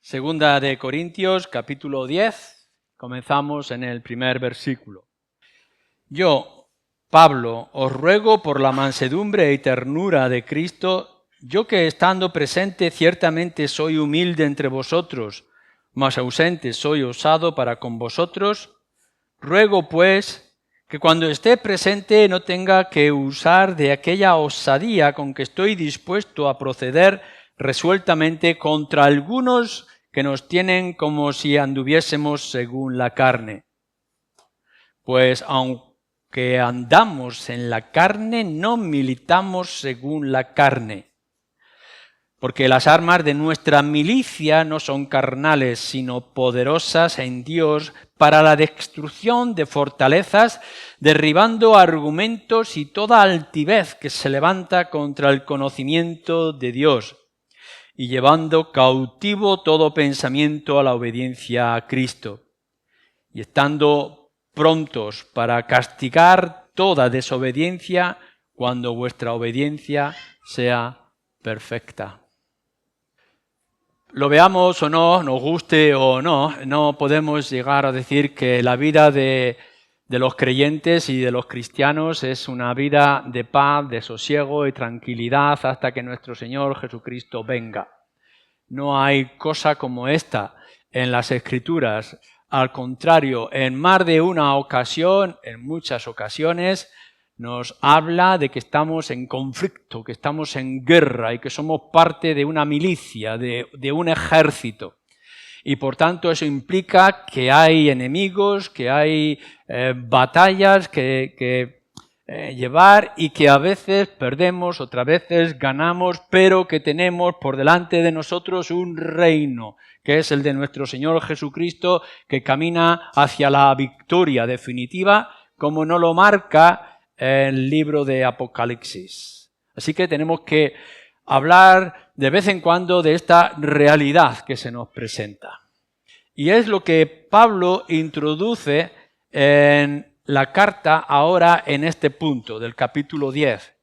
Segunda de Corintios, capítulo 10, comenzamos en el primer versículo. Yo, Pablo, os ruego por la mansedumbre y ternura de Cristo, yo que estando presente ciertamente soy humilde entre vosotros, mas ausente soy osado para con vosotros, ruego pues que cuando esté presente no tenga que usar de aquella osadía con que estoy dispuesto a proceder resueltamente contra algunos que nos tienen como si anduviésemos según la carne. Pues aunque andamos en la carne, no militamos según la carne. Porque las armas de nuestra milicia no son carnales, sino poderosas en Dios para la destrucción de fortalezas, derribando argumentos y toda altivez que se levanta contra el conocimiento de Dios, y llevando cautivo todo pensamiento a la obediencia a Cristo, y estando prontos para castigar toda desobediencia cuando vuestra obediencia sea perfecta. Lo veamos o no, nos guste o no, no podemos llegar a decir que la vida de los creyentes y de los cristianos es una vida de paz, de sosiego y tranquilidad hasta que nuestro Señor Jesucristo venga. No hay cosa como esta en las Escrituras. Al contrario, en más de una ocasión, en muchas ocasiones, nos habla de que estamos en conflicto, que estamos en guerra y que somos parte de una milicia, de un ejército. Y por tanto eso implica que hay enemigos, que hay batallas que llevar y que a veces perdemos, otras veces ganamos, pero que tenemos por delante de nosotros un reino, que es el de nuestro Señor Jesucristo, que camina hacia la victoria definitiva, como nos lo marca el libro de Apocalipsis. Así que tenemos que hablar de vez en cuando de esta realidad que se nos presenta. Y es lo que Pablo introduce en la carta ahora en este punto del capítulo 10.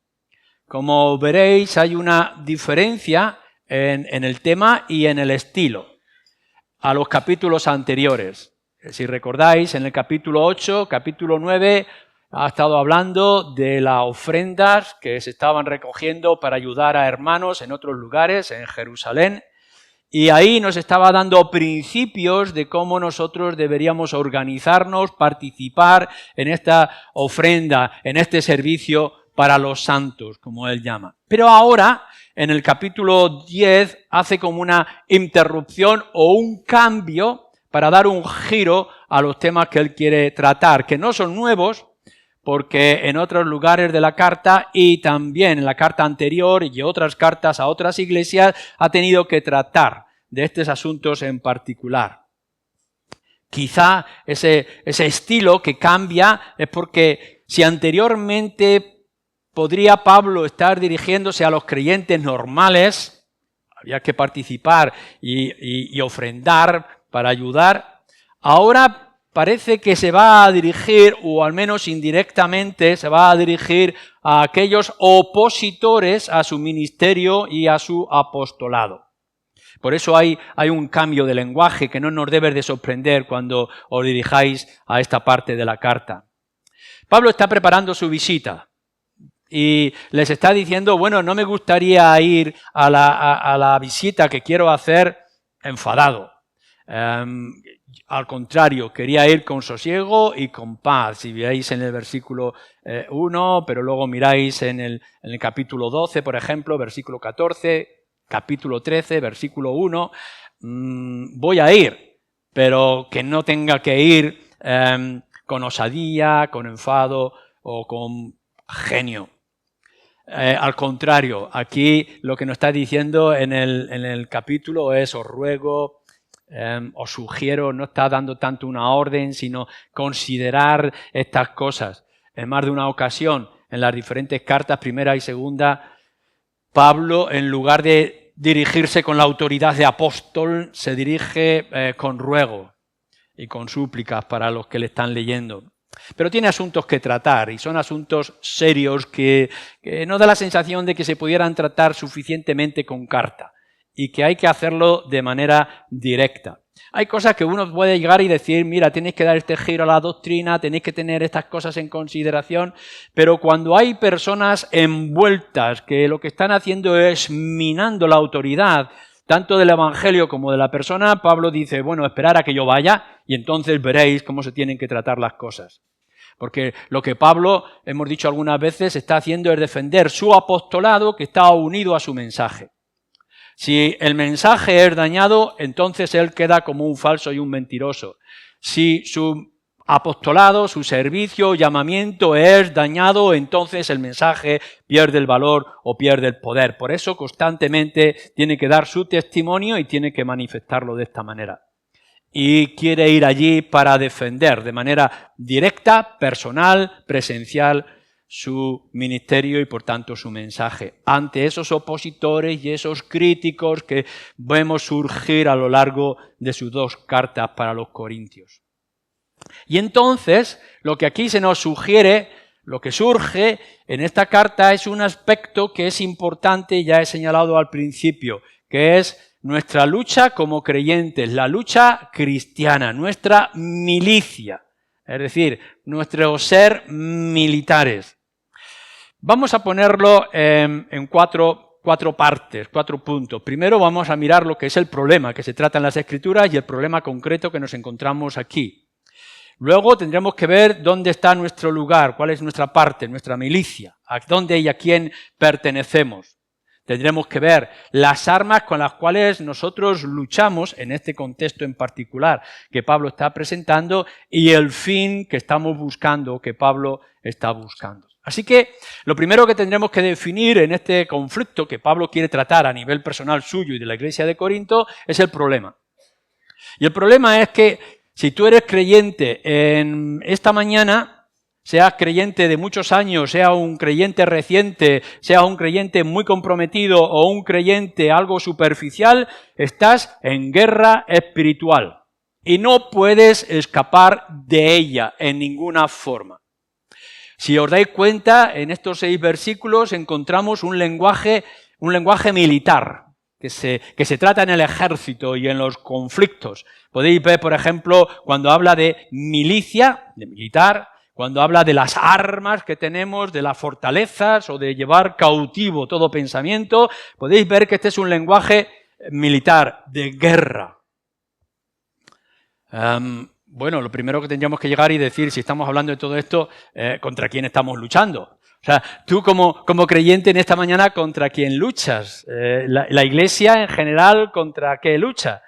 Como veréis, hay una diferencia en el tema y en el estilo a los capítulos anteriores. Si recordáis, en el capítulo 8, capítulo 9, ha estado hablando de las ofrendas que se estaban recogiendo para ayudar a hermanos en otros lugares, en Jerusalén. Y ahí nos estaba dando principios de cómo nosotros deberíamos organizarnos, participar en esta ofrenda, en este servicio para los santos, como él llama. Pero ahora, en el capítulo 10, hace como una interrupción o un cambio para dar un giro a los temas que él quiere tratar, que no son nuevos, porque en otros lugares de la carta y también en la carta anterior y otras cartas a otras iglesias ha tenido que tratar de estos asuntos en particular. Quizá ese estilo que cambia es porque si anteriormente podría Pablo estar dirigiéndose a los creyentes normales, había que participar y ofrendar para ayudar, ahora parece que se va a dirigir, o al menos indirectamente, se va a dirigir a aquellos opositores a su ministerio y a su apostolado. Por eso hay un cambio de lenguaje que no nos debe de sorprender cuando os dirijáis a esta parte de la carta. Pablo está preparando su visita y les está diciendo, bueno, no me gustaría ir a la visita que quiero hacer enfadado. Al contrario, quería ir con sosiego y con paz. Si veis en el versículo 1, pero luego miráis en el capítulo 12, por ejemplo, versículo 14, capítulo 13, versículo 1, voy a ir, pero que no tenga que ir con osadía, con enfado o con genio. Al contrario, aquí lo que nos está diciendo en el capítulo es, os ruego, os sugiero, no está dando tanto una orden, sino considerar estas cosas. En más de una ocasión, en las diferentes cartas, primera y segunda, Pablo, en lugar de dirigirse con la autoridad de apóstol, se dirige con ruego y con súplicas para los que le están leyendo. Pero tiene asuntos que tratar y son asuntos serios que no da la sensación de que se pudieran tratar suficientemente con carta. y que hay que hacerlo de manera directa. Hay cosas que uno puede llegar y decir, mira, tenéis que dar este giro a la doctrina, tenéis que tener estas cosas en consideración, pero cuando hay personas envueltas que lo que están haciendo es minando la autoridad, tanto del Evangelio como de la persona, Pablo dice, bueno, esperar a que yo vaya y entonces veréis cómo se tienen que tratar las cosas. Porque lo que Pablo, hemos dicho algunas veces, está haciendo es defender su apostolado que está unido a su mensaje. Si el mensaje es dañado, entonces él queda como un falso y un mentiroso. Si su apostolado, su servicio, llamamiento es dañado, entonces el mensaje pierde el valor o pierde el poder. Por eso constantemente tiene que dar su testimonio y tiene que manifestarlo de esta manera. Y quiere ir allí para defender de manera directa, personal, presencial, su ministerio y por tanto su mensaje ante esos opositores y esos críticos que vemos surgir a lo largo de sus 2 cartas para los corintios. Y entonces lo que aquí se nos sugiere, lo que surge en esta carta es un aspecto que es importante, ya he señalado al principio, que es nuestra lucha como creyentes, la lucha cristiana, nuestra milicia, es decir, nuestro ser militares. Vamos a ponerlo en cuatro partes, 4 puntos. Primero vamos a mirar lo que es el problema que se trata en las Escrituras y el problema concreto que nos encontramos aquí. Luego tendremos que ver dónde está nuestro lugar, cuál es nuestra parte, nuestra milicia, a dónde y a quién pertenecemos. Tendremos que ver las armas con las cuales nosotros luchamos en este contexto en particular que Pablo está presentando y el fin que estamos buscando, que Pablo está buscando. Así que lo primero que tendremos que definir en este conflicto que Pablo quiere tratar a nivel personal suyo y de la iglesia de Corinto es el problema. Y el problema es que si tú eres creyente en esta mañana, seas creyente de muchos años, sea un creyente reciente, sea un creyente muy comprometido o un creyente algo superficial, estás en guerra espiritual y no puedes escapar de ella en ninguna forma. Si os dais cuenta, en estos 6 versículos encontramos un lenguaje militar que se trata en el ejército y en los conflictos. Podéis ver, por ejemplo, cuando habla de milicia, de militar, cuando habla de las armas que tenemos, de las fortalezas o de llevar cautivo todo pensamiento, podéis ver que este es un lenguaje militar, de guerra. Bueno, lo primero que tendríamos que llegar y decir, si estamos hablando de todo esto, ¿contra quién estamos luchando? O sea, tú como creyente en esta mañana, ¿contra quién luchas? La iglesia en general, ¿contra qué lucha?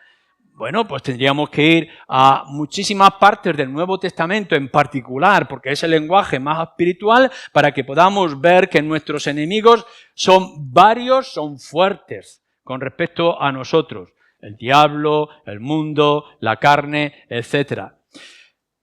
Bueno, pues tendríamos que ir a muchísimas partes del Nuevo Testamento en particular, porque es el lenguaje más espiritual, para que podamos ver que nuestros enemigos son varios, son fuertes con respecto a nosotros. El diablo, el mundo, la carne, etc.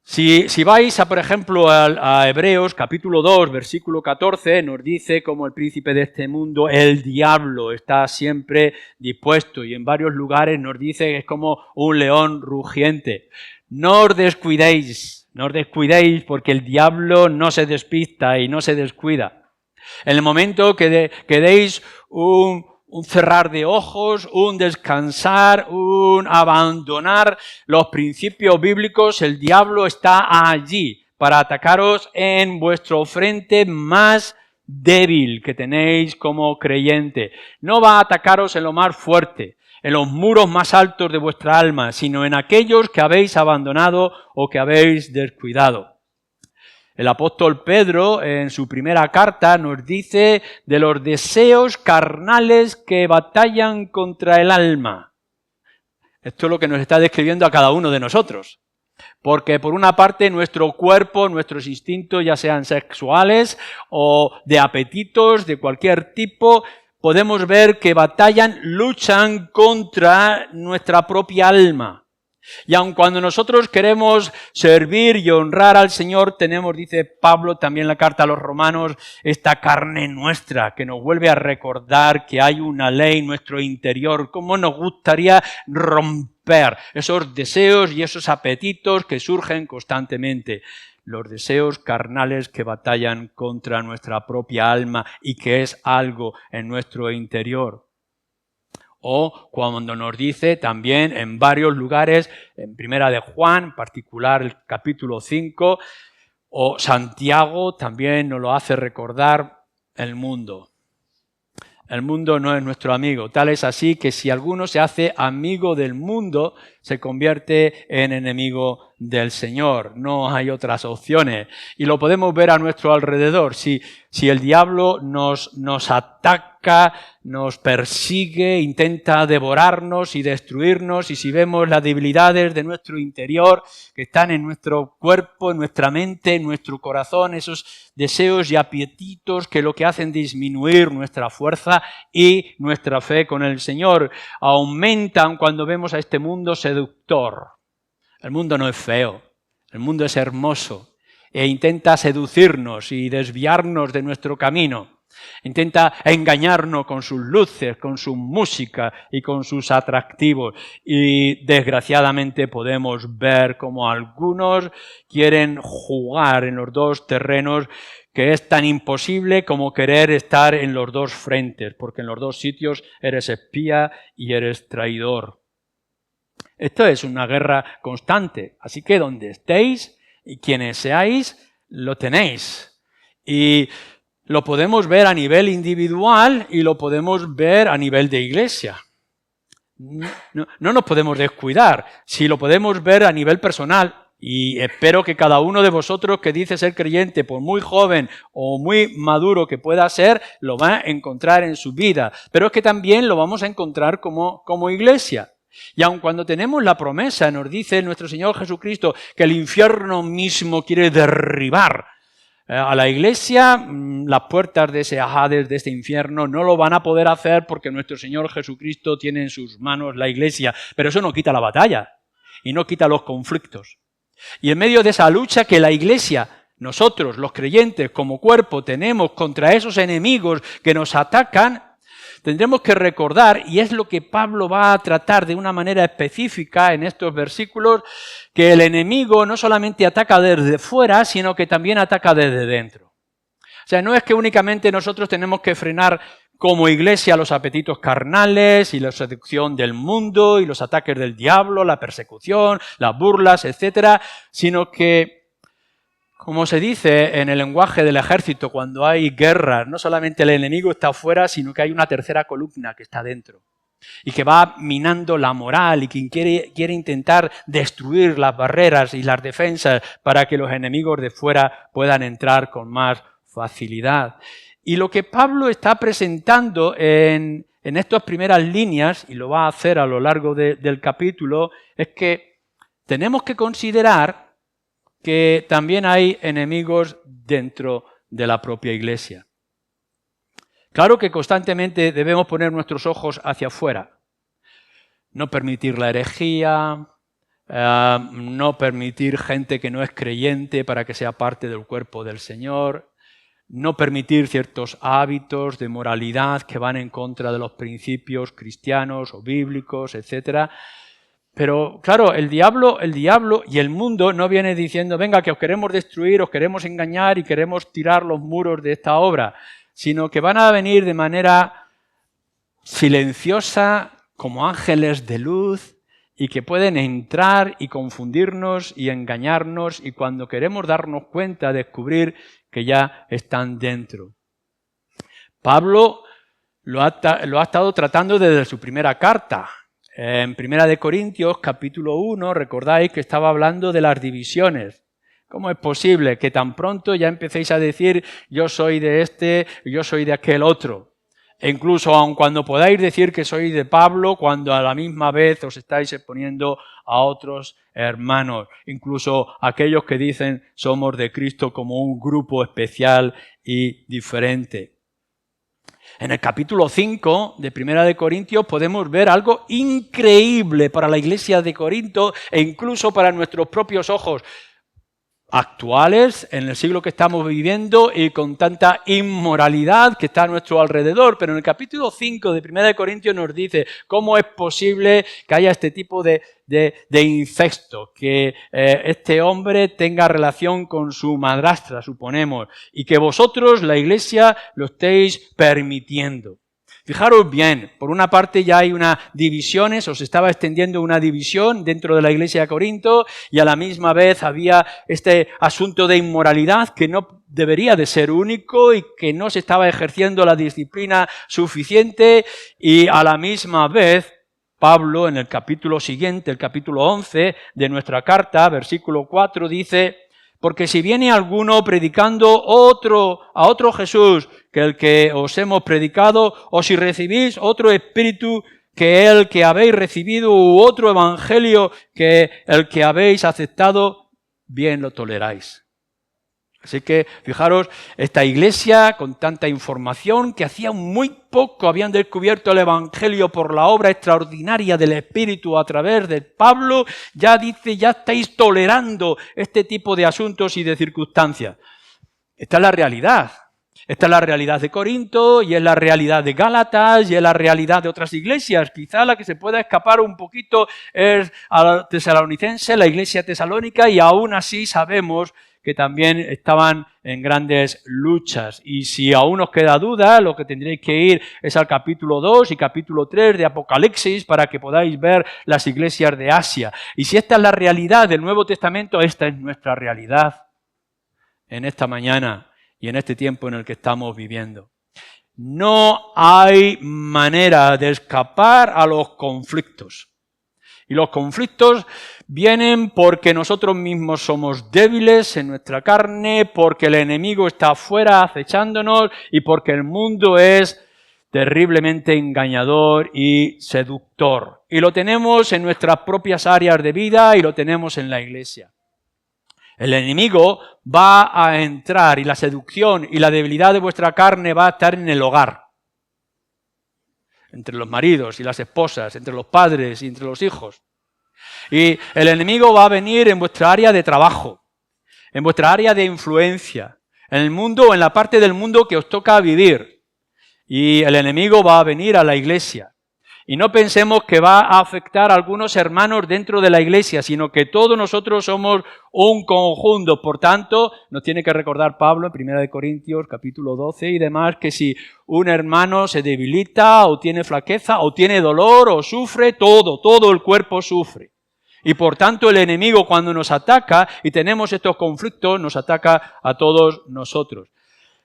Si vais, por ejemplo, a Hebreos, capítulo 2, versículo 14, nos dice como el príncipe de este mundo, el diablo, está siempre dispuesto, y en varios lugares nos dice que es como un león rugiente. No os descuidéis, porque el diablo no se despista y no se descuida. En el momento que deis un cerrar de ojos, un descansar, un abandonar los principios bíblicos, el diablo está allí para atacaros en vuestro frente más débil que tenéis como creyente. No va a atacaros en lo más fuerte, en los muros más altos de vuestra alma, sino en aquellos que habéis abandonado o que habéis descuidado. El apóstol Pedro, en su primera carta, nos dice de los deseos carnales que batallan contra el alma. Esto es lo que nos está describiendo a cada uno de nosotros. Porque por una parte nuestro cuerpo, nuestros instintos, ya sean sexuales o de apetitos de cualquier tipo, podemos ver que luchan contra nuestra propia alma. Y aun cuando nosotros queremos servir y honrar al Señor, tenemos, dice Pablo también en la carta a los Romanos, esta carne nuestra que nos vuelve a recordar que hay una ley en nuestro interior. ¿Cómo nos gustaría romper esos deseos y esos apetitos que surgen constantemente? Los deseos carnales que batallan contra nuestra propia alma y que es algo en nuestro interior. O cuando nos dice también en varios lugares, en Primera de Juan, en particular el capítulo 5, o Santiago también nos lo hace recordar el mundo. El mundo no es nuestro amigo. Tal es así que si alguno se hace amigo del mundo, se convierte en enemigo del Señor. No hay otras opciones. Y lo podemos ver a nuestro alrededor. Si el diablo nos ataca, nos persigue, intenta devorarnos y destruirnos, y si vemos las debilidades de nuestro interior que están en nuestro cuerpo, en nuestra mente, en nuestro corazón, esos deseos y apetitos que lo que hacen disminuir nuestra fuerza y nuestra fe con el Señor, aumentan cuando vemos a este mundo seductor. El mundo no es feo, el mundo es hermoso e intenta seducirnos y desviarnos de nuestro camino. Intenta engañarnos con sus luces, con su música y con sus atractivos. Y desgraciadamente podemos ver cómo algunos quieren jugar en los dos terrenos, que es tan imposible como querer estar en los dos frentes, porque en los dos sitios eres espía y eres traidor. Esto es una guerra constante, así que donde estéis y quienes seáis, lo tenéis. Y lo podemos ver a nivel individual y lo podemos ver a nivel de iglesia. No nos podemos descuidar. Si lo podemos ver a nivel personal, y espero que cada uno de vosotros que dice ser creyente, por muy joven o muy maduro que pueda ser, lo va a encontrar en su vida. Pero es que también lo vamos a encontrar como iglesia. Y aun cuando tenemos la promesa, nos dice nuestro Señor Jesucristo, que el infierno mismo quiere derribar a la iglesia, las puertas de ese Hades, de este infierno, no lo van a poder hacer porque nuestro Señor Jesucristo tiene en sus manos la iglesia. Pero eso no quita la batalla y no quita los conflictos. Y en medio de esa lucha que la iglesia, nosotros, los creyentes, como cuerpo, tenemos contra esos enemigos que nos atacan, tendremos que recordar, y es lo que Pablo va a tratar de una manera específica en estos versículos, que el enemigo no solamente ataca desde fuera, sino que también ataca desde dentro. O sea, no es que únicamente nosotros tenemos que frenar como iglesia los apetitos carnales y la seducción del mundo y los ataques del diablo, la persecución, las burlas, etcétera, sino que, como se dice en el lenguaje del ejército, cuando hay guerras, no solamente el enemigo está afuera, sino que hay una tercera columna que está dentro y que va minando la moral y que quiere intentar destruir las barreras y las defensas para que los enemigos de fuera puedan entrar con más facilidad. Y lo que Pablo está presentando en estas primeras líneas, y lo va a hacer a lo largo del capítulo, es que tenemos que considerar que también hay enemigos dentro de la propia iglesia. Claro que constantemente debemos poner nuestros ojos hacia afuera. No permitir la herejía, no permitir gente que no es creyente para que sea parte del cuerpo del Señor, no permitir ciertos hábitos de moralidad que van en contra de los principios cristianos o bíblicos, etcétera. Pero claro, el diablo y el mundo no viene diciendo, venga, que os queremos destruir, os queremos engañar y queremos tirar los muros de esta obra, sino que van a venir de manera silenciosa, como ángeles de luz, y que pueden entrar y confundirnos y engañarnos, y cuando queremos darnos cuenta, descubrir que ya están dentro. Pablo lo ha estado tratando desde su primera carta. En Primera de Corintios, capítulo 1, recordáis que estaba hablando de las divisiones. ¿Cómo es posible que tan pronto ya empecéis a decir yo soy de este, yo soy de aquel otro? E incluso aun cuando podáis decir que sois de Pablo, cuando a la misma vez os estáis exponiendo a otros hermanos, incluso aquellos que dicen somos de Cristo como un grupo especial y diferente. En el capítulo 5 de Primera de Corintios podemos ver algo increíble para la iglesia de Corinto e incluso para nuestros propios ojos actuales, en el siglo que estamos viviendo y con tanta inmoralidad que está a nuestro alrededor. Pero en el capítulo 5 de Primera de Corintios nos dice cómo es posible que haya este tipo de incesto, que este hombre tenga relación con su madrastra, suponemos, y que vosotros, la iglesia, lo estéis permitiendo. Fijaros bien, por una parte ya hay unas divisiones, o se estaba extendiendo una división dentro de la iglesia de Corinto, y a la misma vez había este asunto de inmoralidad que no debería de ser único y que no se estaba ejerciendo la disciplina suficiente, y a la misma vez Pablo en el capítulo siguiente, el capítulo 11 de nuestra carta, versículo 4, dice: porque si viene alguno predicando a otro Jesús que el que os hemos predicado, o si recibís otro espíritu que el que habéis recibido, u otro evangelio que el que habéis aceptado, bien lo toleráis. Así que, fijaros, esta iglesia con tanta información, que hacía muy poco habían descubierto el Evangelio por la obra extraordinaria del Espíritu a través de Pablo, ya dice, ya estáis tolerando este tipo de asuntos y de circunstancias. Esta es la realidad. Esta es la realidad de Corinto, y es la realidad de Gálatas, y es la realidad de otras iglesias. Quizá la que se pueda escapar un poquito es a la tesalonicense, la iglesia tesalónica, y aún así sabemos que también estaban en grandes luchas. Y si aún os queda duda, lo que tendréis que ir es al capítulo 2 y capítulo 3 de Apocalipsis para que podáis ver las iglesias de Asia. Y si esta es la realidad del Nuevo Testamento, esta es nuestra realidad en esta mañana y en este tiempo en el que estamos viviendo. No hay manera de escapar a los conflictos. Y los conflictos vienen porque nosotros mismos somos débiles en nuestra carne, porque el enemigo está afuera acechándonos y porque el mundo es terriblemente engañador y seductor. Y lo tenemos en nuestras propias áreas de vida y lo tenemos en la iglesia. El enemigo va a entrar y la seducción y la debilidad de vuestra carne va a estar en el hogar. Entre los maridos y las esposas, entre los padres y entre los hijos. Y el enemigo va a venir en vuestra área de trabajo, en vuestra área de influencia, en el mundo, en la parte del mundo que os toca vivir. Y el enemigo va a venir a la iglesia. Y no pensemos que va a afectar a algunos hermanos dentro de la iglesia, sino que todos nosotros somos un conjunto. Por tanto, nos tiene que recordar Pablo en 1 Corintios capítulo 12 y demás, que si un hermano se debilita o tiene flaqueza o tiene dolor o sufre, todo el cuerpo sufre. Y por tanto el enemigo cuando nos ataca y tenemos estos conflictos, nos ataca a todos nosotros.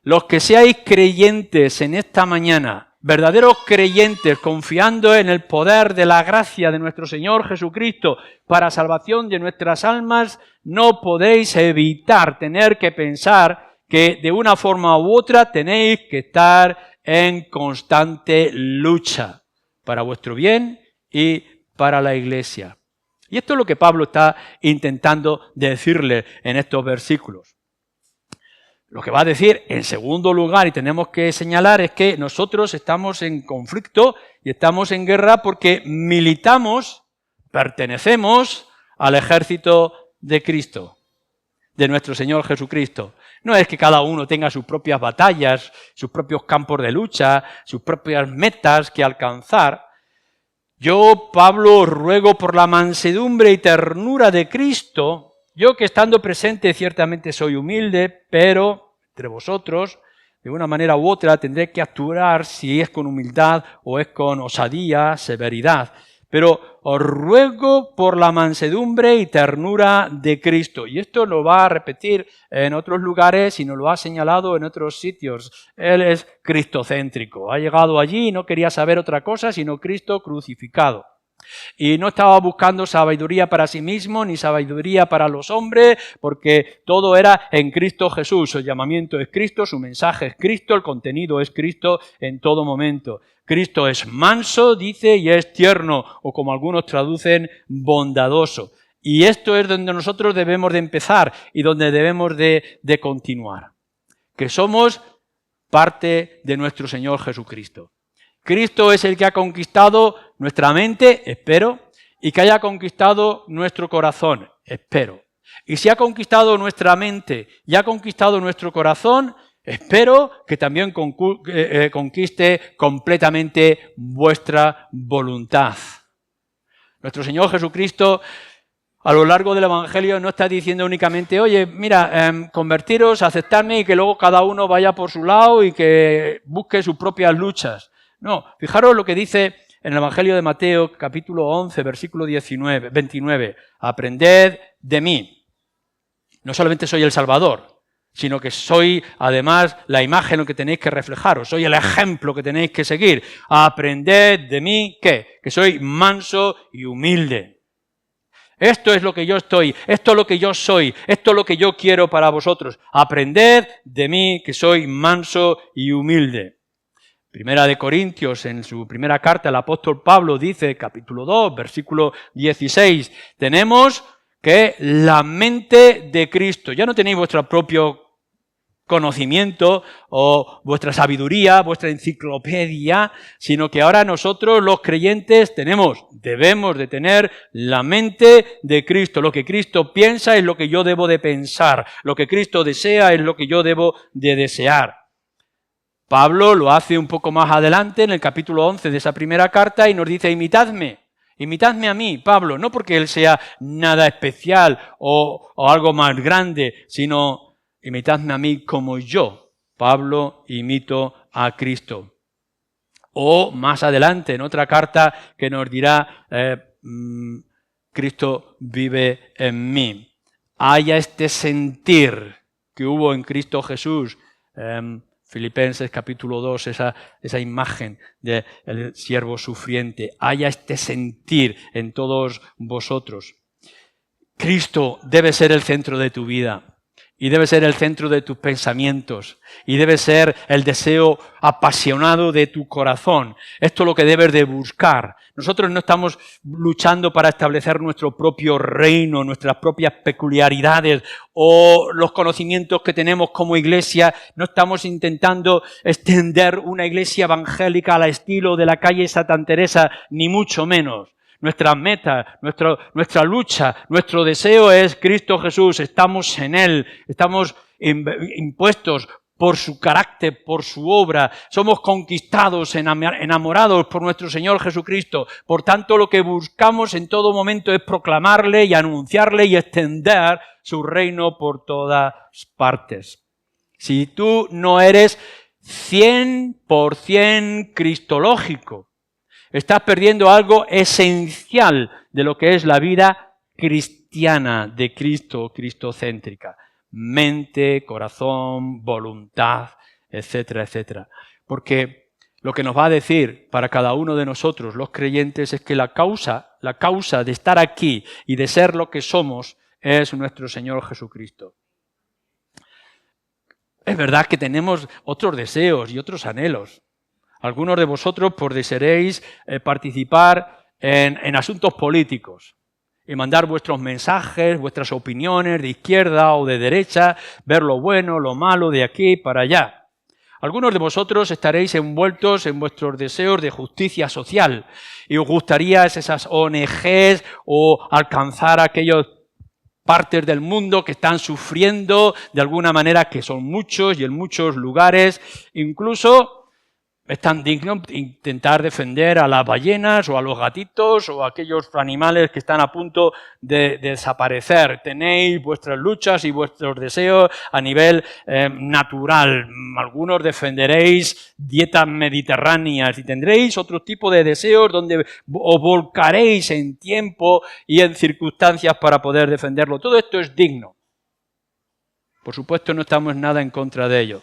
Los que seáis creyentes en esta mañana, verdaderos creyentes, confiando en el poder de la gracia de nuestro Señor Jesucristo para salvación de nuestras almas, no podéis evitar tener que pensar que de una forma u otra tenéis que estar en constante lucha para vuestro bien y para la iglesia. Y esto es lo que Pablo está intentando decirle en estos versículos. Lo que va a decir en segundo lugar, y tenemos que señalar, es que nosotros estamos en conflicto y estamos en guerra porque militamos, pertenecemos al ejército de Cristo, de nuestro Señor Jesucristo. No es que cada uno tenga sus propias batallas, sus propios campos de lucha, sus propias metas que alcanzar. Yo, Pablo, ruego por la mansedumbre y ternura de Cristo. Yo que estando presente ciertamente soy humilde, pero entre vosotros, de una manera u otra, tendré que actuar si es con humildad o es con osadía, severidad. Pero os ruego por la mansedumbre y ternura de Cristo. Y esto lo va a repetir en otros lugares y nos lo ha señalado en otros sitios. Él es cristocéntrico. Ha llegado allí y no quería saber otra cosa sino Cristo crucificado. Y no estaba buscando sabiduría para sí mismo, ni sabiduría para los hombres, porque todo era en Cristo Jesús. Su llamamiento es Cristo, su mensaje es Cristo, el contenido es Cristo en todo momento. Cristo es manso, dice, y es tierno, o como algunos traducen, bondadoso. Y esto es donde nosotros debemos de empezar y donde debemos de continuar. Que somos parte de nuestro Señor Jesucristo. Cristo es el que ha conquistado nuestra mente, espero, y que haya conquistado nuestro corazón, espero. Y si ha conquistado nuestra mente y ha conquistado nuestro corazón, espero que también conquiste completamente vuestra voluntad. Nuestro Señor Jesucristo, a lo largo del Evangelio, no está diciendo únicamente, oye, mira, convertiros, aceptarme y que luego cada uno vaya por su lado y que busque sus propias luchas. No, fijaros lo que dice en el Evangelio de Mateo, capítulo 11, versículo 29. Aprended de mí. No solamente soy el Salvador, sino que soy además la imagen que tenéis que reflejaros, soy el ejemplo que tenéis que seguir. Aprended de mí, ¿qué? Que soy manso y humilde. Esto es lo que yo estoy, esto es lo que yo soy, esto es lo que yo quiero para vosotros. Aprended de mí, que soy manso y humilde. Primera de Corintios, en su primera carta, el apóstol Pablo dice, capítulo 2, versículo 16, tenemos que la mente de Cristo. Ya no tenéis vuestro propio conocimiento o vuestra sabiduría, vuestra enciclopedia, sino que ahora nosotros los creyentes debemos de tener la mente de Cristo. Lo que Cristo piensa es lo que yo debo de pensar, lo que Cristo desea es lo que yo debo de desear. Pablo lo hace un poco más adelante en el capítulo 11 de esa primera carta y nos dice, imitadme a mí, Pablo, no porque él sea nada especial o algo más grande, sino imitadme a mí como yo, Pablo, imito a Cristo. O más adelante, en otra carta que nos dirá, Cristo vive en mí. Haya este sentir que hubo en Cristo Jesús, Filipenses capítulo 2, esa imagen del siervo sufriente. Haya este sentir en todos vosotros. Cristo debe ser el centro de tu vida. Y debe ser el centro de tus pensamientos. Y debe ser el deseo apasionado de tu corazón. Esto es lo que debes de buscar. Nosotros no estamos luchando para establecer nuestro propio reino, nuestras propias peculiaridades o los conocimientos que tenemos como iglesia. No estamos intentando extender una iglesia evangélica al estilo de la calle Santa Teresa, ni mucho menos. Nuestra meta, nuestra lucha, nuestro deseo es Cristo Jesús. Estamos en Él, estamos impuestos por su carácter, por su obra. Somos conquistados, enamorados por nuestro Señor Jesucristo. Por tanto, lo que buscamos en todo momento es proclamarle y anunciarle y extender su reino por todas partes. Si tú no eres 100% cristológico, estás perdiendo algo esencial de lo que es la vida cristiana de Cristo, cristocéntrica. Mente, corazón, voluntad, etcétera, etcétera. Porque lo que nos va a decir para cada uno de nosotros, los creyentes, es que la causa de estar aquí y de ser lo que somos es nuestro Señor Jesucristo. Es verdad que tenemos otros deseos y otros anhelos. Algunos de vosotros desearéis participar en asuntos políticos y mandar vuestros mensajes, vuestras opiniones de izquierda o de derecha, ver lo bueno, lo malo de aquí para allá. Algunos de vosotros estaréis envueltos en vuestros deseos de justicia social y os gustaría esas ONGs o alcanzar aquellas partes del mundo que están sufriendo de alguna manera, que son muchos y en muchos lugares, incluso es tan digno intentar defender a las ballenas o a los gatitos o a aquellos animales que están a punto de desaparecer. Tenéis vuestras luchas y vuestros deseos a nivel natural. Algunos defenderéis dietas mediterráneas y tendréis otro tipo de deseos donde os volcaréis en tiempo y en circunstancias para poder defenderlo. Todo esto es digno. Por supuesto, no estamos nada en contra de ello.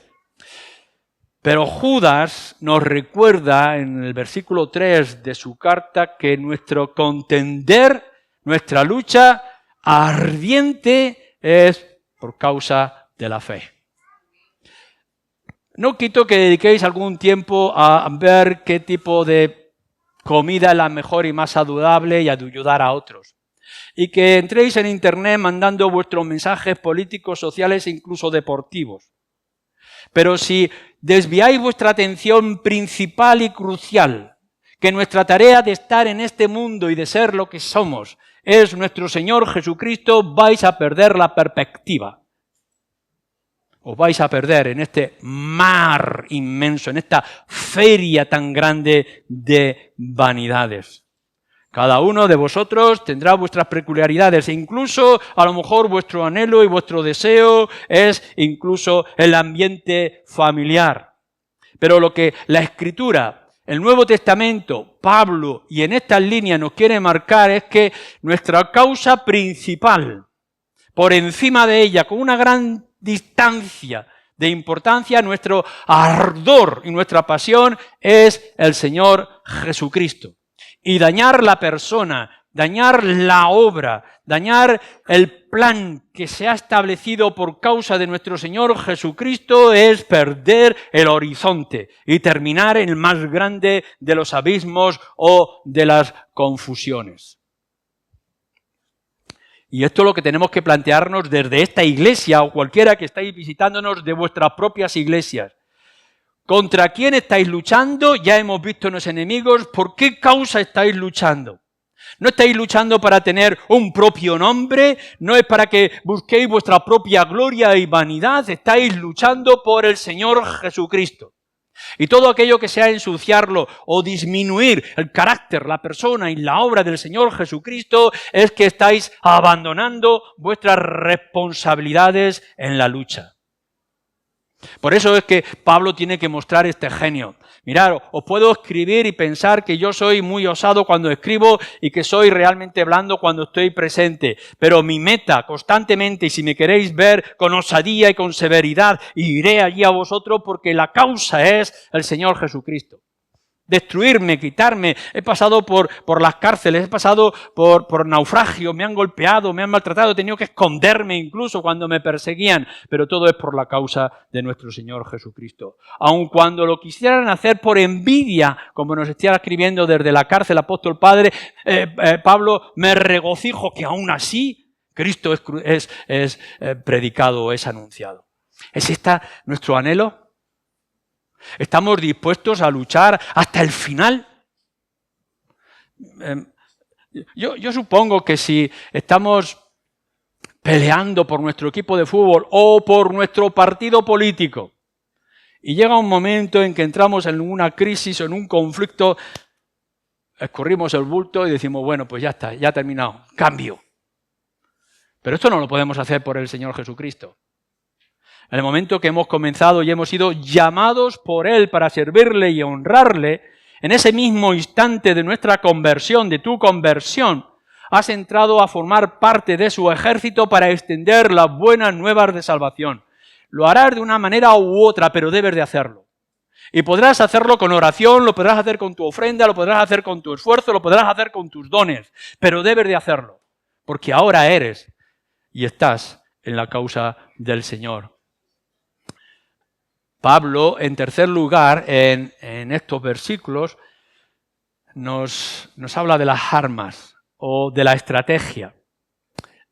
Pero Judas nos recuerda en el versículo 3 de su carta que nuestro contender, nuestra lucha ardiente es por causa de la fe. No quito que dediquéis algún tiempo a ver qué tipo de comida es la mejor y más saludable y a ayudar a otros. Y que entréis en internet mandando vuestros mensajes políticos, sociales e incluso deportivos. Pero si desviáis vuestra atención principal y crucial, que nuestra tarea de estar en este mundo y de ser lo que somos es nuestro Señor Jesucristo, vais a perder la perspectiva. Os vais a perder en este mar inmenso, en esta feria tan grande de vanidades. Cada uno de vosotros tendrá vuestras peculiaridades e incluso a lo mejor vuestro anhelo y vuestro deseo es incluso el ambiente familiar. Pero lo que la Escritura el Nuevo Testamento, Pablo, y en estas líneas nos quiere marcar es que nuestra causa principal, por encima de ella, con una gran distancia de importancia, nuestro ardor y nuestra pasión es el Señor Jesucristo. Y dañar la persona, dañar la obra, dañar el plan que se ha establecido por causa de nuestro Señor Jesucristo es perder el horizonte y terminar en el más grande de los abismos o de las confusiones. Y esto es lo que tenemos que plantearnos desde esta iglesia o cualquiera que estáis visitándonos de vuestras propias iglesias. ¿Contra quién estáis luchando? Ya hemos visto en los enemigos. ¿Por qué causa estáis luchando? No estáis luchando para tener un propio nombre, no es para que busquéis vuestra propia gloria y vanidad, estáis luchando por el Señor Jesucristo. Y todo aquello que sea ensuciarlo o disminuir el carácter, la persona y la obra del Señor Jesucristo es que estáis abandonando vuestras responsabilidades en la lucha. Por eso es que Pablo tiene que mostrar este genio. Mirad, os puedo escribir y pensar que yo soy muy osado cuando escribo y que soy realmente blando cuando estoy presente. Pero mi meta constantemente, y si me queréis ver con osadía y con severidad, iré allí a vosotros porque la causa es el Señor Jesucristo. Destruirme, quitarme, he pasado por las cárceles, he pasado por naufragios, me han golpeado, me han maltratado, he tenido que esconderme incluso cuando me perseguían, pero todo es por la causa de nuestro Señor Jesucristo. Aun cuando lo quisieran hacer por envidia, como nos está escribiendo desde la cárcel el apóstol Pablo, me regocijo que aún así Cristo es predicado, es anunciado. ¿Es esta nuestro anhelo? ¿Estamos dispuestos a luchar hasta el final? Yo supongo que si estamos peleando por nuestro equipo de fútbol o por nuestro partido político y llega un momento en que entramos en una crisis o en un conflicto, escurrimos el bulto y decimos, bueno, pues ya está, ya ha terminado, cambio. Pero esto no lo podemos hacer por el Señor Jesucristo. En el momento que hemos comenzado y hemos sido llamados por Él para servirle y honrarle, en ese mismo instante de nuestra conversión, de tu conversión, has entrado a formar parte de su ejército para extender las buenas nuevas de salvación. Lo harás de una manera u otra, pero debes de hacerlo. Y podrás hacerlo con oración, lo podrás hacer con tu ofrenda, lo podrás hacer con tu esfuerzo, lo podrás hacer con tus dones, pero debes de hacerlo, porque ahora eres y estás en la causa del Señor. Pablo, en tercer lugar, en estos versículos, nos habla de las armas o de la estrategia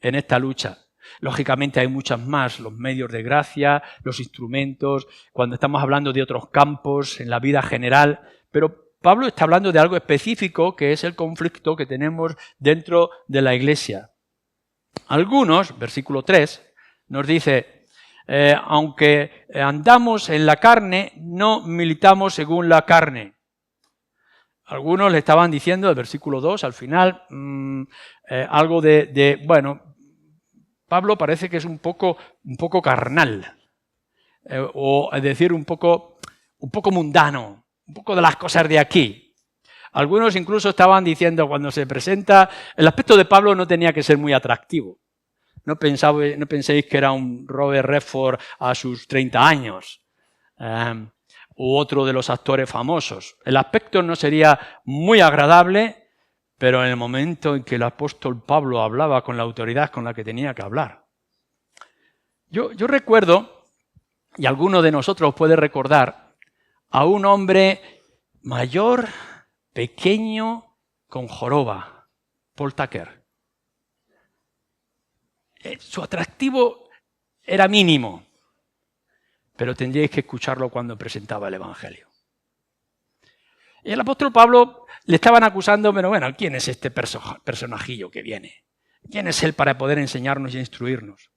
en esta lucha. Lógicamente hay muchas más, los medios de gracia, los instrumentos, cuando estamos hablando de otros campos en la vida general, pero Pablo está hablando de algo específico que es el conflicto que tenemos dentro de la iglesia. Algunos, versículo 3, nos dice, aunque andamos en la carne, no militamos según la carne. Algunos le estaban diciendo, el versículo 2, al final, algo bueno, Pablo parece que es un poco carnal, o es decir, un poco mundano, un poco de las cosas de aquí. Algunos incluso estaban diciendo, cuando se presenta, el aspecto de Pablo no tenía que ser muy atractivo. No penséis que era un Robert Redford a sus 30 años, u otro de los actores famosos. El aspecto no sería muy agradable, pero en el momento en que el apóstol Pablo hablaba con la autoridad con la que tenía que hablar. Yo recuerdo, y alguno de nosotros puede recordar, a un hombre mayor, pequeño, con joroba, Paul Tucker. Su atractivo era mínimo, pero tendríais que escucharlo cuando presentaba el Evangelio. Y el apóstol Pablo le estaban acusando, pero bueno, ¿quién es este personajillo que viene? ¿Quién es él para poder enseñarnos y instruirnos?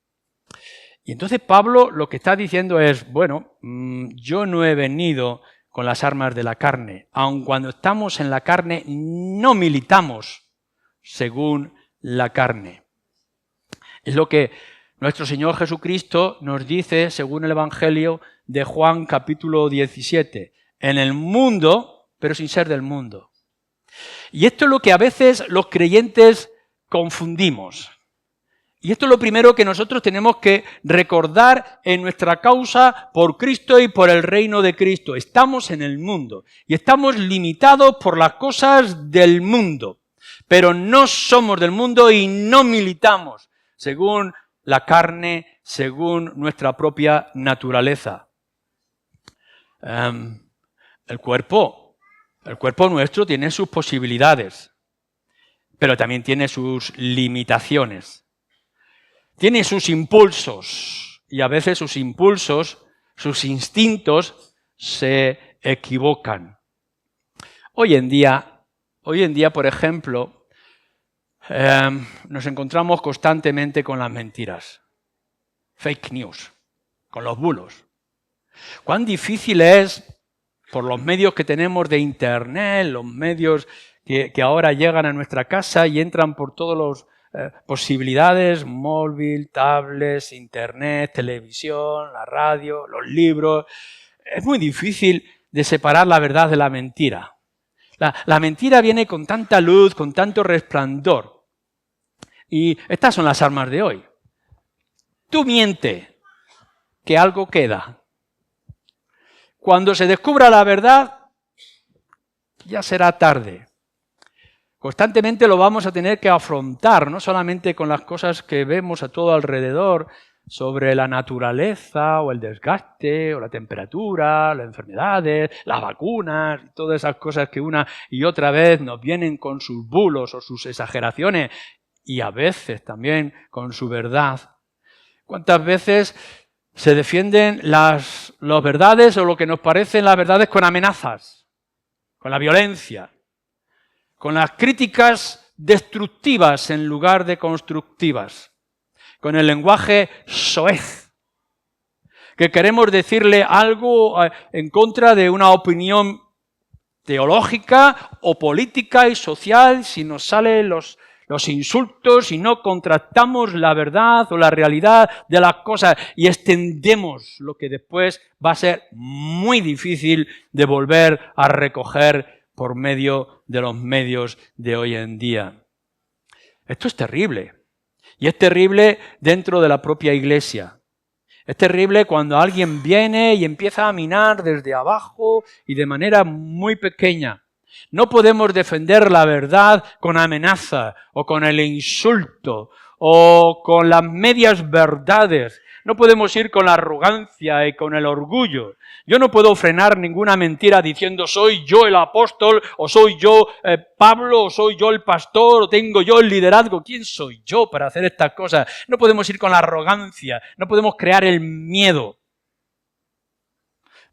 Y entonces Pablo lo que está diciendo es, bueno, yo no he venido con las armas de la carne, aun cuando estamos en la carne no militamos según la carne. Es lo que nuestro Señor Jesucristo nos dice según el Evangelio de Juan capítulo 17. En el mundo pero sin ser del mundo. Y esto es lo que a veces los creyentes confundimos. Y esto es lo primero que nosotros tenemos que recordar en nuestra causa por Cristo y por el reino de Cristo. Estamos en el mundo y estamos limitados por las cosas del mundo, pero no somos del mundo y no militamos según la carne, según nuestra propia naturaleza. El cuerpo nuestro tiene sus posibilidades, pero también tiene sus limitaciones. Tiene sus impulsos y a veces sus impulsos, sus instintos se equivocan. Hoy en día, por ejemplo, nos encontramos constantemente con las mentiras, fake news, con los bulos. Cuán difícil es, por los medios que tenemos de internet, los medios que ahora llegan a nuestra casa y entran por todos los posibilidades, móvil, tablets, internet, televisión, la radio, los libros. Es muy difícil de separar la verdad de la mentira. La mentira viene con tanta luz, con tanto resplandor. Y estas son las armas de hoy. Tú miente, que algo queda. Cuando se descubra la verdad, ya será tarde. Constantemente lo vamos a tener que afrontar, no solamente con las cosas que vemos a todo alrededor, sobre la naturaleza o el desgaste o la temperatura, las enfermedades, las vacunas, todas esas cosas que una y otra vez nos vienen con sus bulos o sus exageraciones y a veces también con su verdad. ¿Cuántas veces se defienden las verdades o lo que nos parecen las verdades con amenazas, con la violencia, con las críticas destructivas en lugar de constructivas, con el lenguaje soez, que queremos decirle algo en contra de una opinión teológica o política y social, si nos salen los insultos y no contrastamos la verdad o la realidad de las cosas y extendemos lo que después va a ser muy difícil de volver a recoger por medio de los medios de hoy en día. Esto es terrible. Y es terrible dentro de la propia iglesia. Es terrible cuando alguien viene y empieza a minar desde abajo y de manera muy pequeña. No podemos defender la verdad con amenaza o con el insulto o con las medias verdades. No podemos ir con la arrogancia y con el orgullo. Yo no puedo frenar ninguna mentira diciendo soy yo el apóstol o soy yo Pablo o soy yo el pastor o tengo yo el liderazgo. ¿Quién soy yo para hacer estas cosas? No podemos ir con la arrogancia, no podemos crear el miedo.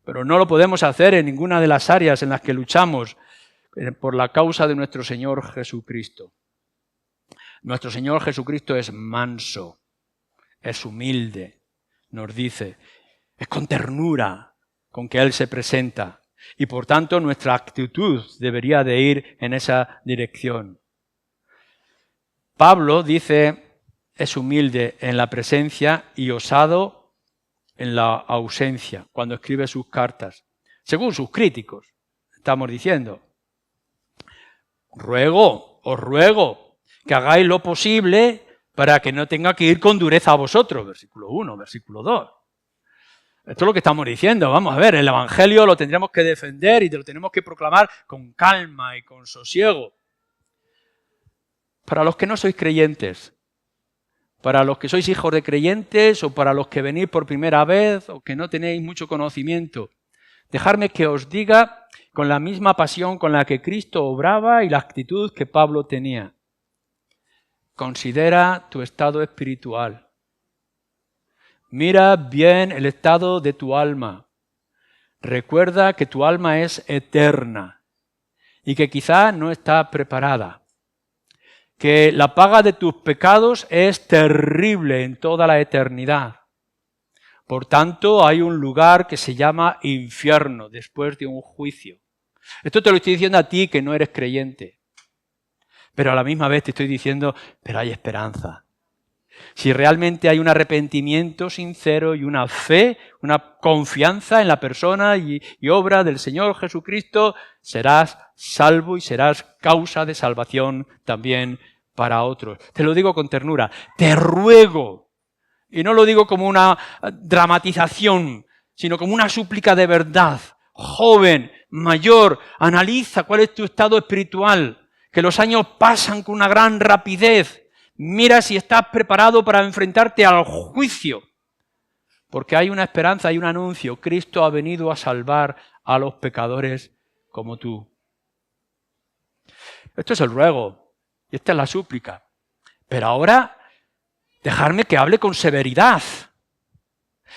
Pero no lo podemos hacer en ninguna de las áreas en las que luchamos por la causa de nuestro Señor Jesucristo. Nuestro Señor Jesucristo es manso, es humilde, nos dice, es con ternura con que Él se presenta y por tanto nuestra actitud debería de ir en esa dirección. Pablo dice, es humilde en la presencia y osado en la ausencia cuando escribe sus cartas, según sus críticos, estamos diciendo. Os ruego que hagáis lo posible para que no tenga que ir con dureza a vosotros, versículo 1, versículo 2. Esto es lo que estamos diciendo. Vamos a ver, el Evangelio lo tendremos que defender y lo tenemos que proclamar con calma y con sosiego. Para los que no sois creyentes, para los que sois hijos de creyentes o para los que venís por primera vez o que no tenéis mucho conocimiento, dejadme que os diga con la misma pasión con la que Cristo obraba y la actitud que Pablo tenía. Considera tu estado espiritual. Mira bien el estado de tu alma. Recuerda que tu alma es eterna y que quizá no está preparada. Que la paga de tus pecados es terrible en toda la eternidad. Por tanto, hay un lugar que se llama infierno después de un juicio. Esto te lo estoy diciendo a ti que no eres creyente. Pero a la misma vez te estoy diciendo, pero hay esperanza. Si realmente hay un arrepentimiento sincero y una fe, una confianza en la persona y obra del Señor Jesucristo, serás salvo y serás causa de salvación también para otros. Te lo digo con ternura, te ruego, y no lo digo como una dramatización, sino como una súplica de verdad. Joven, mayor, analiza cuál es tu estado espiritual, que los años pasan con una gran rapidez. Mira si estás preparado para enfrentarte al juicio, porque hay una esperanza, hay un anuncio. Cristo ha venido a salvar a los pecadores como tú. Esto es el ruego y esta es la súplica. Pero ahora, dejadme que hable con severidad.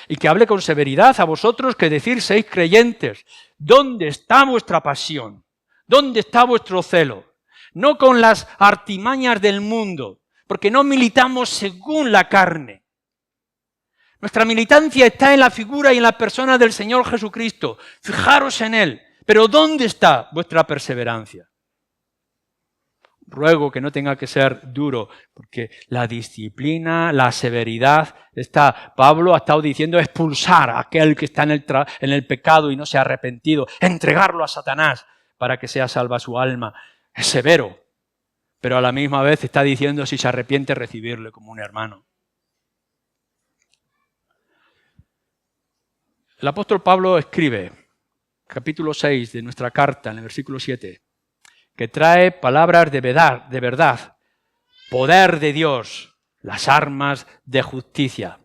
Y que hable con severidad a vosotros que decís seis creyentes. ¿Dónde está vuestra pasión? ¿Dónde está vuestro celo? No con las artimañas del mundo, porque no militamos según la carne. Nuestra militancia está en la figura y en la persona del Señor Jesucristo. Fijaros en Él. Pero ¿dónde está vuestra perseverancia? Ruego que no tenga que ser duro, porque la disciplina, la severidad, Pablo ha estado diciendo expulsar a aquel que está en el pecado y no se ha arrepentido, entregarlo a Satanás para que sea salva su alma. Es severo, pero a la misma vez está diciendo si se arrepiente recibirle como un hermano. El apóstol Pablo escribe, capítulo 6 de nuestra carta, en el versículo 7, que trae palabras de verdad, poder de Dios, las armas de justicia.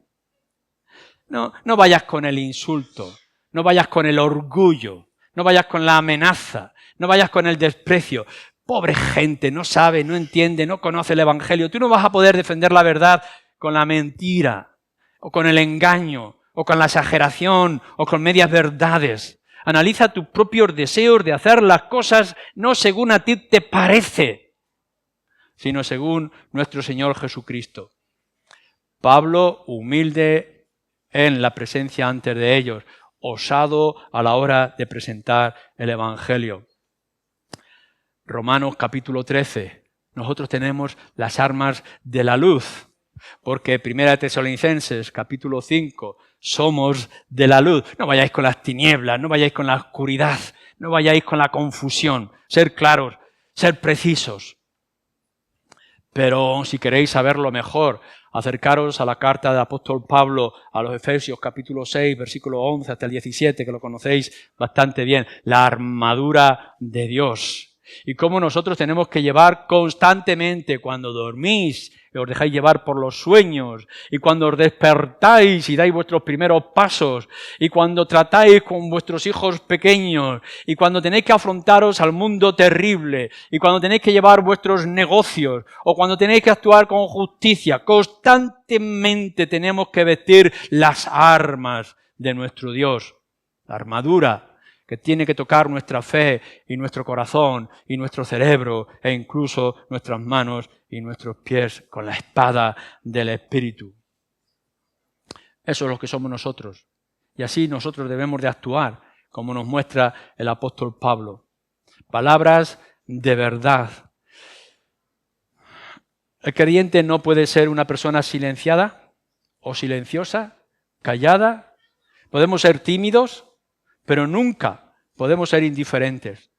No vayas con el insulto, no vayas con el orgullo, no vayas con la amenaza, no vayas con el desprecio. Pobre gente, no sabe, no entiende, no conoce el Evangelio. Tú no vas a poder defender la verdad con la mentira, o con el engaño, o con la exageración, o con medias verdades. Analiza tus propios deseos de hacer las cosas no según a ti te parece, sino según nuestro Señor Jesucristo. Pablo, humilde en la presencia antes de ellos, osado a la hora de presentar el Evangelio. Romanos capítulo 13. Nosotros tenemos las armas de la luz, porque 1 Tesalonicenses capítulo 5, somos de la luz. No vayáis con las tinieblas, no vayáis con la oscuridad, no vayáis con la confusión. Ser claros, ser precisos. Pero si queréis saberlo mejor, acercaros a la carta del apóstol Pablo a los Efesios capítulo 6, versículo 11 hasta el 17, que lo conocéis bastante bien. La armadura de Dios. Y cómo nosotros tenemos que llevar constantemente cuando dormís, os dejáis llevar por los sueños, y cuando os despertáis y dais vuestros primeros pasos, y cuando tratáis con vuestros hijos pequeños, y cuando tenéis que afrontaros al mundo terrible, y cuando tenéis que llevar vuestros negocios, o cuando tenéis que actuar con justicia, constantemente tenemos que vestir las armas de nuestro Dios, la armadura que tiene que tocar nuestra fe y nuestro corazón y nuestro cerebro e incluso nuestras manos y nuestros pies con la espada del Espíritu. Eso es lo que somos nosotros. Y así nosotros debemos de actuar, como nos muestra el apóstol Pablo. Palabras de verdad. El creyente no puede ser una persona silenciada o silenciosa, callada. Podemos ser tímidos, pero nunca podemos ser indiferentes.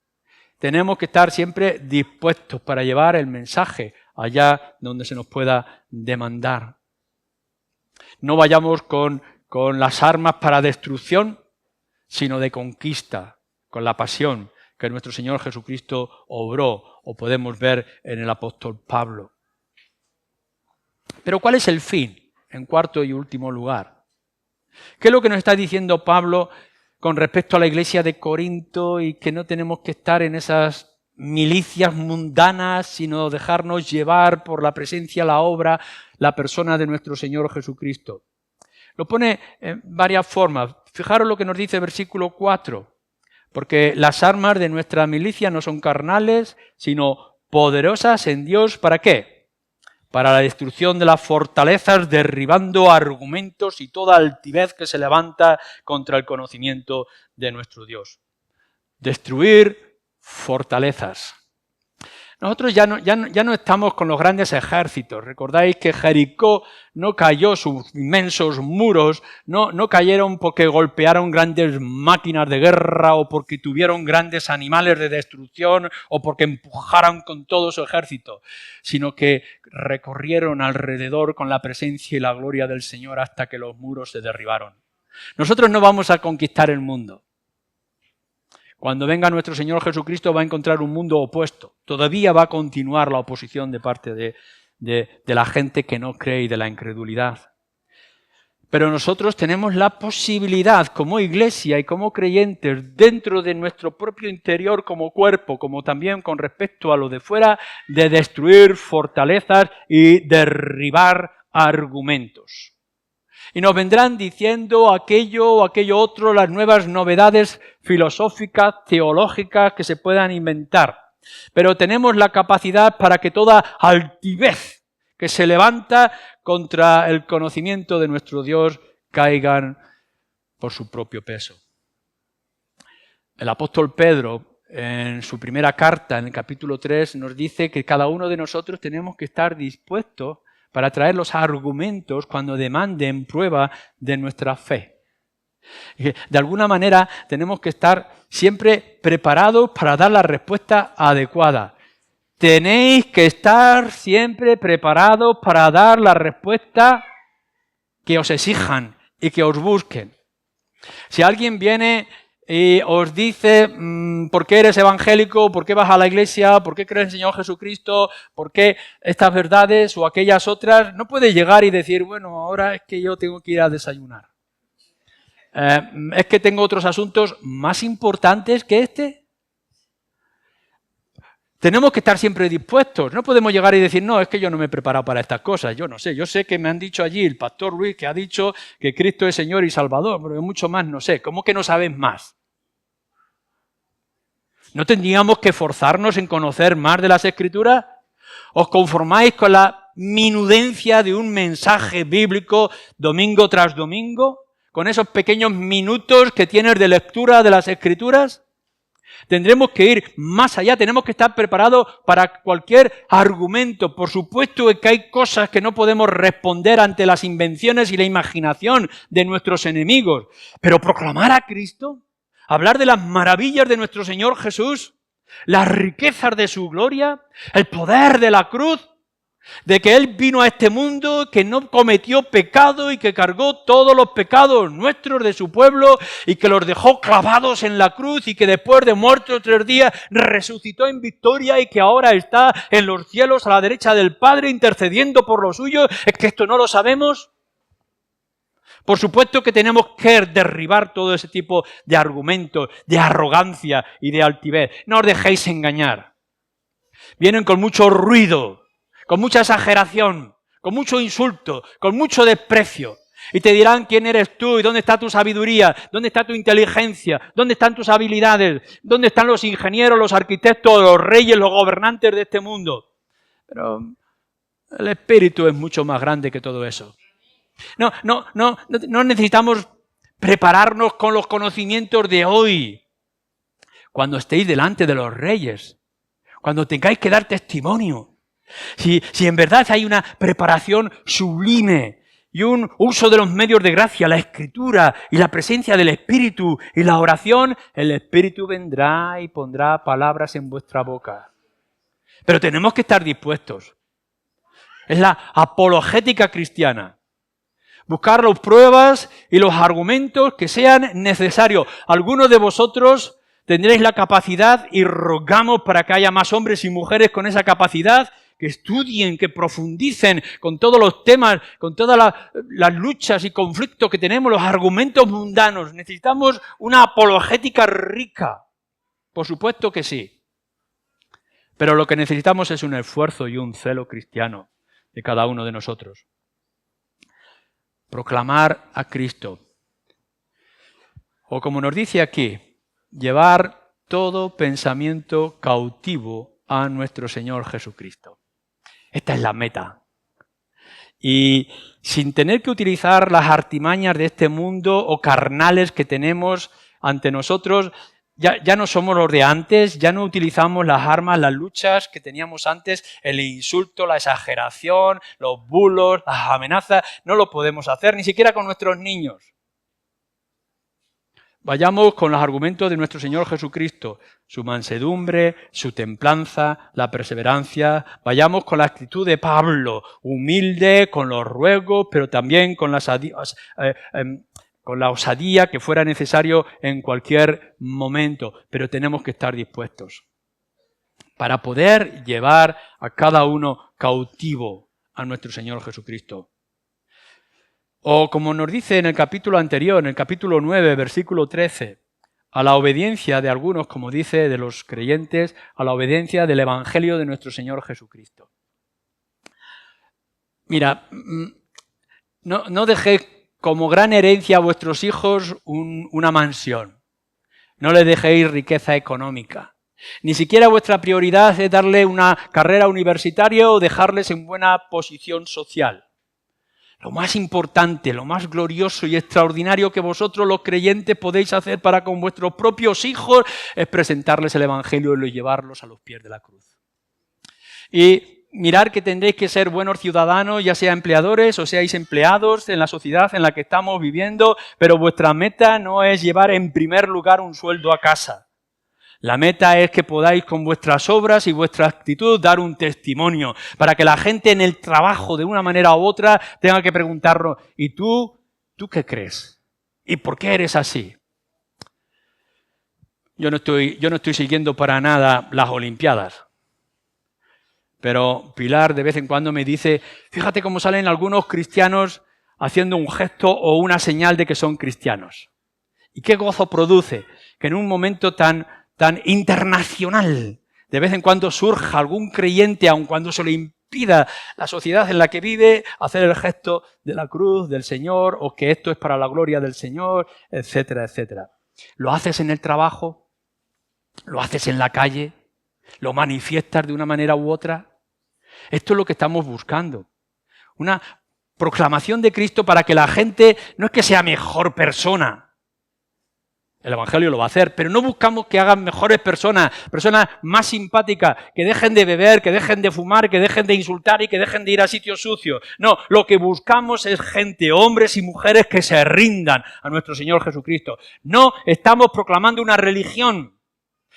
Tenemos que estar siempre dispuestos para llevar el mensaje allá donde se nos pueda demandar. No vayamos con las armas para destrucción, sino de conquista, con la pasión que nuestro Señor Jesucristo obró, o podemos ver en el apóstol Pablo. Pero ¿cuál es el fin? En cuarto y último lugar. ¿Qué es lo que nos está diciendo Pablo con respecto a la iglesia de Corinto y que no tenemos que estar en esas milicias mundanas, sino dejarnos llevar por la presencia, la obra, la persona de nuestro Señor Jesucristo? Lo pone en varias formas. Fijaros lo que nos dice el versículo 4. Porque las armas de nuestra milicia no son carnales, sino poderosas en Dios. ¿Para qué? Para la destrucción de las fortalezas, derribando argumentos y toda altivez que se levanta contra el conocimiento de nuestro Dios. Destruir fortalezas. Nosotros ya no estamos con los grandes ejércitos. Recordáis que Jericó no cayó, sus inmensos muros no cayeron porque golpearon grandes máquinas de guerra o porque tuvieron grandes animales de destrucción o porque empujaron con todo su ejército, sino que recorrieron alrededor con la presencia y la gloria del Señor hasta que los muros se derribaron. Nosotros no vamos a conquistar el mundo. Cuando venga nuestro Señor Jesucristo va a encontrar un mundo opuesto. Todavía va a continuar la oposición de parte de la gente que no cree y de la incredulidad. Pero nosotros tenemos la posibilidad como iglesia y como creyentes dentro de nuestro propio interior como cuerpo, como también con respecto a lo de fuera, de destruir fortalezas y derribar argumentos. Y nos vendrán diciendo aquello o aquello otro, las nuevas novedades filosóficas, teológicas que se puedan inventar. Pero tenemos la capacidad para que toda altivez que se levanta contra el conocimiento de nuestro Dios caigan por su propio peso. El apóstol Pedro, en su primera carta, en el capítulo 3, nos dice que cada uno de nosotros tenemos que estar dispuestos para traer los argumentos cuando demanden prueba de nuestra fe. De alguna manera tenemos que estar siempre preparados para dar la respuesta adecuada. Tenéis que estar siempre preparados para dar la respuesta que os exijan y que os busquen. Si alguien viene y os dice por qué eres evangélico, por qué vas a la iglesia, por qué crees en el Señor Jesucristo, por qué estas verdades o aquellas otras, no puede llegar y decir, bueno, ahora es que yo tengo que ir a desayunar. ¿Es que tengo otros asuntos más importantes que este? Tenemos que estar siempre dispuestos. No podemos llegar y decir, no, es que yo no me he preparado para estas cosas. Yo no sé, yo sé que me han dicho allí el pastor Luis que ha dicho que Cristo es Señor y Salvador, pero mucho más no sé. ¿Cómo que no sabes más? ¿No tendríamos que esforzarnos en conocer más de las Escrituras? ¿Os conformáis con la minudencia de un mensaje bíblico domingo tras domingo? ¿Con esos pequeños minutos que tienes de lectura de las Escrituras? Tendremos que ir más allá, tenemos que estar preparados para cualquier argumento. Por supuesto que hay cosas que no podemos responder ante las invenciones y la imaginación de nuestros enemigos, pero proclamar a Cristo, hablar de las maravillas de nuestro Señor Jesús, las riquezas de su gloria, el poder de la cruz, de que Él vino a este mundo, que no cometió pecado y que cargó todos los pecados nuestros de su pueblo y que los dejó clavados en la cruz y que después de muerto 3 días resucitó en victoria y que ahora está en los cielos a la derecha del Padre intercediendo por los suyos. ¿Es que esto no lo sabemos? Por supuesto que tenemos que derribar todo ese tipo de argumentos, de arrogancia y de altivez. No os dejéis engañar. Vienen con mucho ruido, con mucha exageración, con mucho insulto, con mucho desprecio. Y te dirán quién eres tú y dónde está tu sabiduría, dónde está tu inteligencia, dónde están tus habilidades, dónde están los ingenieros, los arquitectos, los reyes, los gobernantes de este mundo. Pero el Espíritu es mucho más grande que todo eso. No necesitamos prepararnos con los conocimientos de hoy. Cuando estéis delante de los reyes, cuando tengáis que dar testimonio, si en verdad hay una preparación sublime y un uso de los medios de gracia, la Escritura y la presencia del Espíritu y la oración, el Espíritu vendrá y pondrá palabras en vuestra boca. Pero tenemos que estar dispuestos. Es la apologética cristiana. Buscar las pruebas y los argumentos que sean necesarios. Algunos de vosotros tendréis la capacidad y rogamos para que haya más hombres y mujeres con esa capacidad, que estudien, que profundicen con todos los temas, con todas las luchas y conflictos que tenemos, los argumentos mundanos. Necesitamos una apologética rica. Por supuesto que sí. Pero lo que necesitamos es un esfuerzo y un celo cristiano de cada uno de nosotros. Proclamar a Cristo. O como nos dice aquí, llevar todo pensamiento cautivo a nuestro Señor Jesucristo. Esta es la meta. Y sin tener que utilizar las artimañas de este mundo o carnales que tenemos ante nosotros, Ya no somos los de antes, ya no utilizamos las armas, las luchas que teníamos antes, el insulto, la exageración, los bulos, las amenazas, no lo podemos hacer, ni siquiera con nuestros niños. Vayamos con los argumentos de nuestro Señor Jesucristo, su mansedumbre, su templanza, la perseverancia. Vayamos con la actitud de Pablo, humilde, con los ruegos, pero también con la osadía que fuera necesario en cualquier momento. Pero tenemos que estar dispuestos para poder llevar a cada uno cautivo a nuestro Señor Jesucristo. O como nos dice en el capítulo anterior, en el capítulo 9, versículo 13, a la obediencia de algunos, como dice, de los creyentes, a la obediencia del Evangelio de nuestro Señor Jesucristo. Mira, no dejéis como gran herencia a vuestros hijos una mansión. No les dejéis riqueza económica. Ni siquiera vuestra prioridad es darle una carrera universitaria o dejarles en buena posición social. Lo más importante, lo más glorioso y extraordinario que vosotros los creyentes podéis hacer para con vuestros propios hijos es presentarles el Evangelio y llevarlos a los pies de la cruz. Y mirad que tendréis que ser buenos ciudadanos, ya sea empleadores o seáis empleados en la sociedad en la que estamos viviendo, pero vuestra meta no es llevar en primer lugar un sueldo a casa. La meta es que podáis con vuestras obras y vuestra actitud dar un testimonio para que la gente en el trabajo de una manera u otra tenga que preguntarnos, ¿y tú qué crees? ¿Y por qué eres así? Yo no estoy siguiendo para nada las Olimpiadas, pero Pilar de vez en cuando me dice, fíjate cómo salen algunos cristianos haciendo un gesto o una señal de que son cristianos. ¿Y qué gozo produce que en un momento tan internacional, de vez en cuando surja algún creyente, aun cuando se lo impida la sociedad en la que vive, hacer el gesto de la cruz del Señor o que esto es para la gloria del Señor, etcétera, etcétera? ¿Lo haces en el trabajo? ¿Lo haces en la calle? ¿Lo manifiestas de una manera u otra? Esto es lo que estamos buscando. Una proclamación de Cristo para que la gente no es que sea mejor persona. El Evangelio lo va a hacer, pero no buscamos que hagan mejores personas más simpáticas, que dejen de beber, que dejen de fumar, que dejen de insultar y que dejen de ir a sitios sucios. No, lo que buscamos es gente, hombres y mujeres que se rindan a nuestro Señor Jesucristo. No estamos proclamando una religión,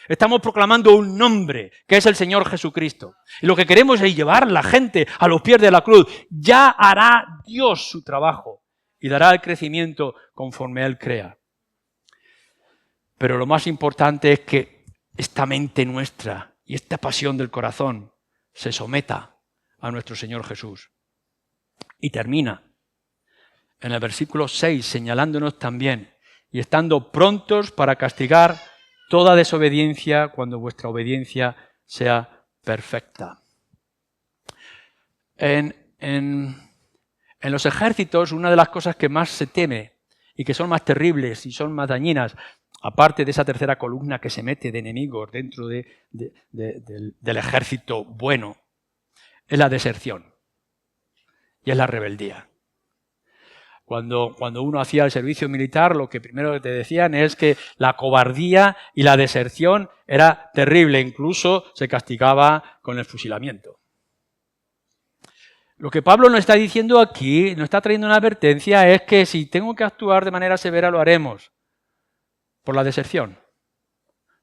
estamos proclamando un nombre, que es el Señor Jesucristo. Y lo que queremos es llevar a la gente a los pies de la cruz. Ya hará Dios su trabajo y dará el crecimiento conforme Él crea. Pero lo más importante es que esta mente nuestra y esta pasión del corazón se someta a nuestro Señor Jesús. Y termina en el versículo 6 señalándonos también, y estando prontos para castigar toda desobediencia cuando vuestra obediencia sea perfecta. En los ejércitos, una de las cosas que más se teme y que son más terribles y son más dañinas, aparte de esa tercera columna que se mete de enemigos dentro del ejército bueno, es la deserción y es la rebeldía. Cuando uno hacía el servicio militar, lo que primero te decían es que la cobardía y la deserción era terrible, incluso se castigaba con el fusilamiento. Lo que Pablo nos está diciendo aquí, nos está trayendo una advertencia, es que si tengo que actuar de manera severa, lo haremos. Por la deserción,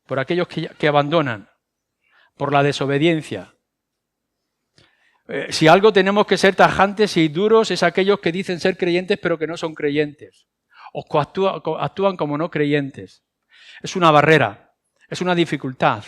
por aquellos que abandonan, por la desobediencia. Si algo tenemos que ser tajantes y duros es aquellos que dicen ser creyentes pero que no son creyentes, o actúan como no creyentes. Es una barrera, es una dificultad.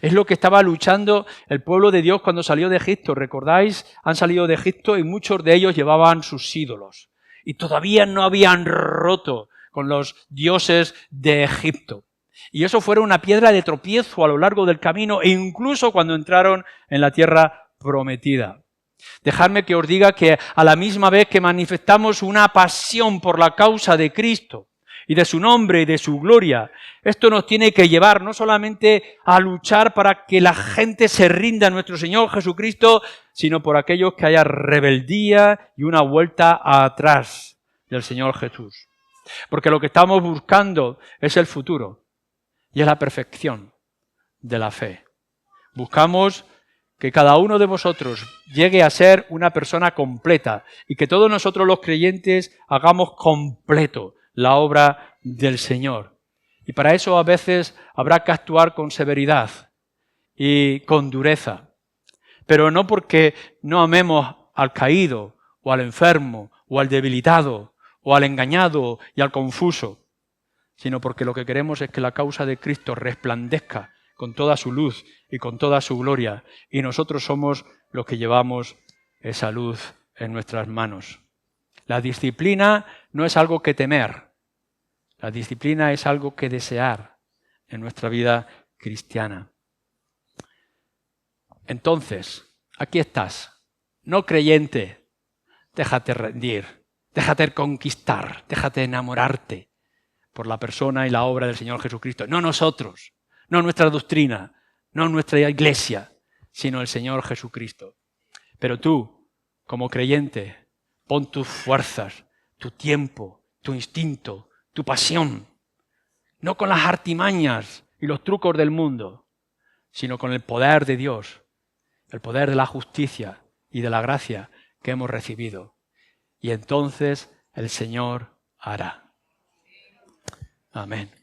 Es lo que estaba luchando el pueblo de Dios cuando salió de Egipto. ¿Recordáis? Han salido de Egipto y muchos de ellos llevaban sus ídolos. Y todavía no habían roto con los dioses de Egipto. Y eso fue una piedra de tropiezo a lo largo del camino e incluso cuando entraron en la tierra prometida. Dejadme que os diga que a la misma vez que manifestamos una pasión por la causa de Cristo y de su nombre y de su gloria, esto nos tiene que llevar no solamente a luchar para que la gente se rinda a nuestro Señor Jesucristo, sino por aquellos que haya rebeldía y una vuelta atrás del Señor Jesús. Porque lo que estamos buscando es el futuro. y es la perfección de la fe. Buscamos que cada uno de vosotros llegue a ser una persona completa y que todos nosotros los creyentes hagamos completo la obra del Señor. Y para eso a veces habrá que actuar con severidad y con dureza, pero no porque no amemos al caído o al enfermo o al debilitado o al engañado y al confuso, sino porque lo que queremos es que la causa de Cristo resplandezca con toda su luz y con toda su gloria, y nosotros somos los que llevamos esa luz en nuestras manos. La disciplina no es algo que temer, la disciplina es algo que desear en nuestra vida cristiana. Entonces, aquí estás, no creyente, déjate rendir, déjate conquistar, déjate enamorarte por la persona y la obra del Señor Jesucristo. No nosotros, no nuestra doctrina, no nuestra iglesia, sino el Señor Jesucristo. Pero tú, como creyente, pon tus fuerzas, tu tiempo, tu instinto, tu pasión, no con las artimañas y los trucos del mundo, sino con el poder de Dios, el poder de la justicia y de la gracia que hemos recibido. Y entonces el Señor hará. Amén.